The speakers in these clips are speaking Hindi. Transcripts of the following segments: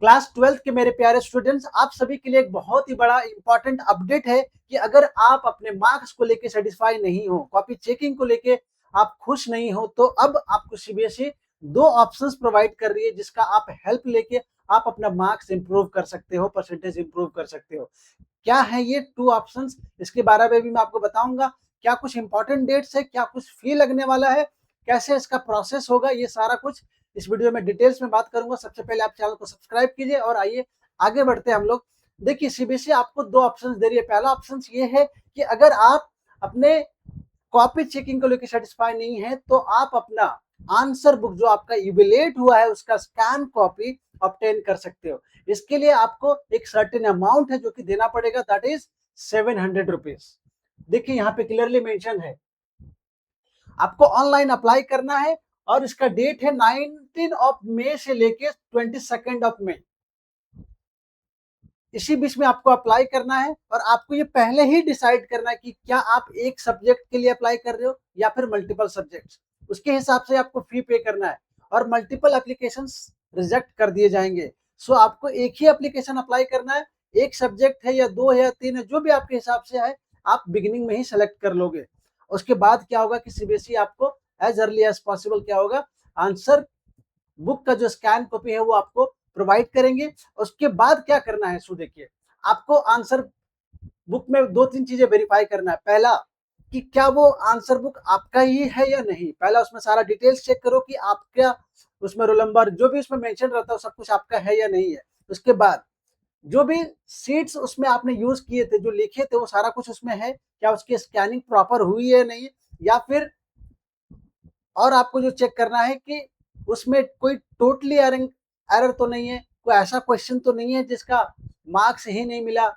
क्लास 12th के मेरे प्यारे स्टूडेंट्स, आप सभी के लिए एक बहुत ही बड़ा इंपॉर्टेंट अपडेट है कि अगर आप अपने मार्क्स को लेके सेटिस्फाई नहीं हो, कॉपी चेकिंग को लेके आप खुश नहीं हो, तो अब आपको सीबीएसई दो ऑप्शंस प्रोवाइड कर रही है जिसका आप हेल्प लेके आप अपना मार्क्स इंप्रूव कर सकते हो, परसेंटेज इंप्रूव कर सकते हो। क्या है ये टू ऑप्शंस, इसके बारे में भी मैं आपको बताऊंगा। क्या कुछ इंपॉर्टेंट डेट्स है, क्या कुछ फी लगने वाला है, कैसे इसका प्रोसेस होगा, ये सारा कुछ इस वीडियो में डिटेल्स में बात करूंगा। सबसे पहले आप चैनल को सब्सक्राइब कीजिए और आइए आगे बढ़ते हैं हम लोग। देखिए, सीबीएसई आपको दो ऑप्शन दे रही है। पहला ऑप्शन ये है कि अगर आप अपने कॉपी चेकिंग को लेकर सेटिस्फाई नहीं है तो आप अपना आंसर बुक जो आपका इवेल्युएट हुआ है उसका स्कैन कॉपी ऑब्टेन कर सकते हो। इसके लिए आपको एक सर्टेन अमाउंट है जो कि देना पड़ेगा, दैट इज 700 रुपीज। देखिए यहाँ पे क्लियरली मेंशन है, आपको ऑनलाइन अप्लाई करना है और इसका डेट है 19 ऑफ मई से लेके 22 ऑफ मई। इसी बीच में आपको अप्लाई करना है और आपको ये पहले ही डिसाइड करना है कि क्या आप एक सब्जेक्ट के लिए अप्लाई कर रहे हो या फिर मल्टीपल सब्जेक्ट्स। उसके हिसाब से आपको फी पे करना है और मल्टीपल एप्लीकेशंस रिजेक्ट कर दिए जाएंगे। सो आपको एक ही एप्लीकेशन अप्लाई करना है। एक सब्जेक्ट है या दो है या तीन है, जो भी आपके हिसाब से है, आप बिगिनिंग में ही सेलेक्ट कर लोगे। उसके बाद क्या होगा कि सीबीएसई आपको एज अर्ली एज पॉसिबल क्या होगा, आंसर बुक का जो स्कैन कॉपी है वो आपको प्रोवाइड करेंगे। उसके बाद क्या करना है, सो देखिए, आपको आंसर बुक में दो तीन चीजें वेरीफाई करना है। पहला कि क्या वो आंसर बुक आपका ही है या नहीं। पहला उसमें सारा डिटेल्स चेक करो कि आपका उसमें रोल नंबर जो भी उसमें मेंशन रहता है सब कुछ आपका है या नहीं है। उसके बाद जो भी सीट्स उसमें आपने यूज किए थे, जो लिखे थे, वो सारा कुछ उसमें है, क्या उसकी स्कैनिंग प्रॉपर हुई है नहीं, या फिर और आपको जो चेक करना है कि उसमें कोई टोटली एरर तो नहीं है, कोई ऐसा क्वेश्चन तो नहीं है जिसका मार्क्स ही नहीं मिला।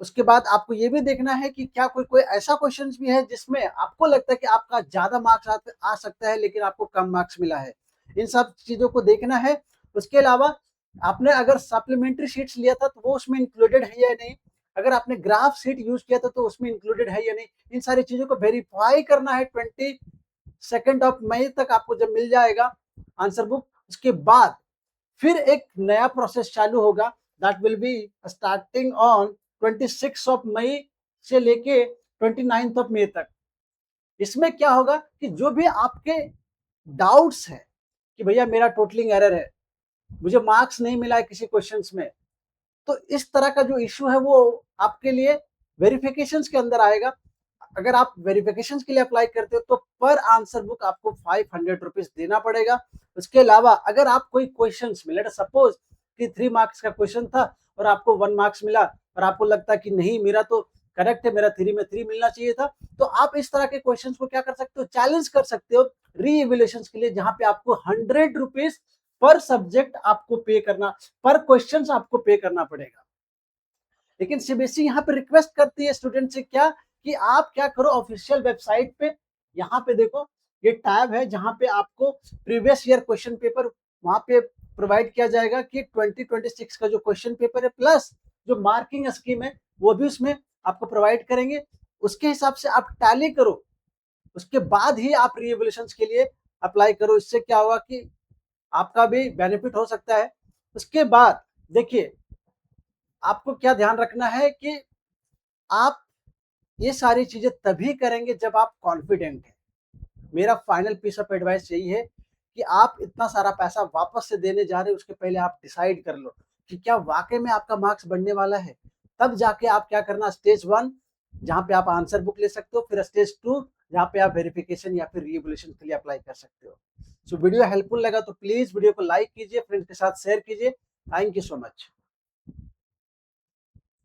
उसके बाद आपको ये भी देखना है कि क्या कोई कोई ऐसा क्वेश्चन भी है जिसमें आपको लगता है कि आपका ज्यादा मार्क्स आ सकता है लेकिन आपको कम मार्क्स मिला है। इन सब चीजों को देखना है। उसके अलावा आपने अगर सप्लीमेंट्री शीट्स लिया था तो वो उसमें इंक्लूडेड है या नहीं, अगर आपने ग्राफ शीट यूज किया था तो उसमें इंक्लूडेड है या नहीं। इन सारी चीजों को वेरीफाई करना है। 22 तक आपको जब मिल जाएगा आंसर बुक, उसके बाद फिर एक नया प्रोसेस चालू होगा, that will be starting on 26 से लेके 29 तक। इसमें क्या होगा कि जो भी आपके डाउट्स है कि भैया मेरा टोटलिंग एरर है, मुझे मार्क्स नहीं मिला है किसी क्वेश्चंस में, तो इस तरह का जो इश्यू है वो आपके लिए वेरिफिकेशंस के अंदर आएगा। अगर आप वेरिफिकेशन के लिए अप्लाई करते हो तो पर आंसर बुक आपको 500 रुपीज देना पड़ेगा। उसके अलावा अगर आप कोई क्वेश्चन में, लेट सपोज कि 3 मार्क्स का क्वेश्चन था और आपको 1 मार्क्स मिला और आपको लगता है कि नहीं मेरा तो करेक्ट है, मेरा 3 में 3 मिलना चाहिए था, तो आप इस तरह के क्वेश्चन को क्या कर सकते हो, चैलेंज कर सकते हो री एवेल्यूएशन के लिए, जहां पे आपको 100 रुपीज पर सब्जेक्ट आपको पे करना, पर क्वेश्चन आपको पे करना पड़ेगा। लेकिन सीबीएसई यहाँ पे रिक्वेस्ट करती है स्टूडेंट से क्या, कि आप क्या करो, ऑफिशियल वेबसाइट पे यहाँ पे देखो, ये टैब है जहां पे आपको प्रीवियस ईयर क्वेश्चन पेपर वहां पे प्रोवाइड किया जाएगा कि 2026 का जो क्वेश्चन पेपर है प्लस जो मार्किंग स्कीम है वो भी उसमें आपको प्रोवाइड करेंगे। उसके हिसाब से आप टैली करो, उसके बाद ही आप रीएवल्यूशन के लिए अप्लाई करो। इससे क्या होगा कि आपका भी बेनिफिट हो सकता है। उसके बाद देखिए, आपको क्या ध्यान रखना है कि आप ये सारी चीजें तभी करेंगे जब आप कॉन्फिडेंट हैं। मेरा फाइनल पीस ऑफ एडवाइस यही है कि आप इतना सारा पैसा वापस से देने जा रहे हो, उसके पहले आप डिसाइड कर लो कि क्या वाकई में आपका मार्क्स बढ़ने वाला है। तब जाके आप क्या करना, स्टेज 1 जहां पे आप आंसर बुक ले सकते हो, फिर स्टेज 2 जहां पे आप वेरिफिकेशन या फिर रीएवल्यूशन के लिए अप्लाई कर सकते हो। सो वीडियो हेल्पफुल लगा तो प्लीज वीडियो को लाइक कीजिए, फ्रेंड्स के साथ शेयर कीजिए। Thank you so much.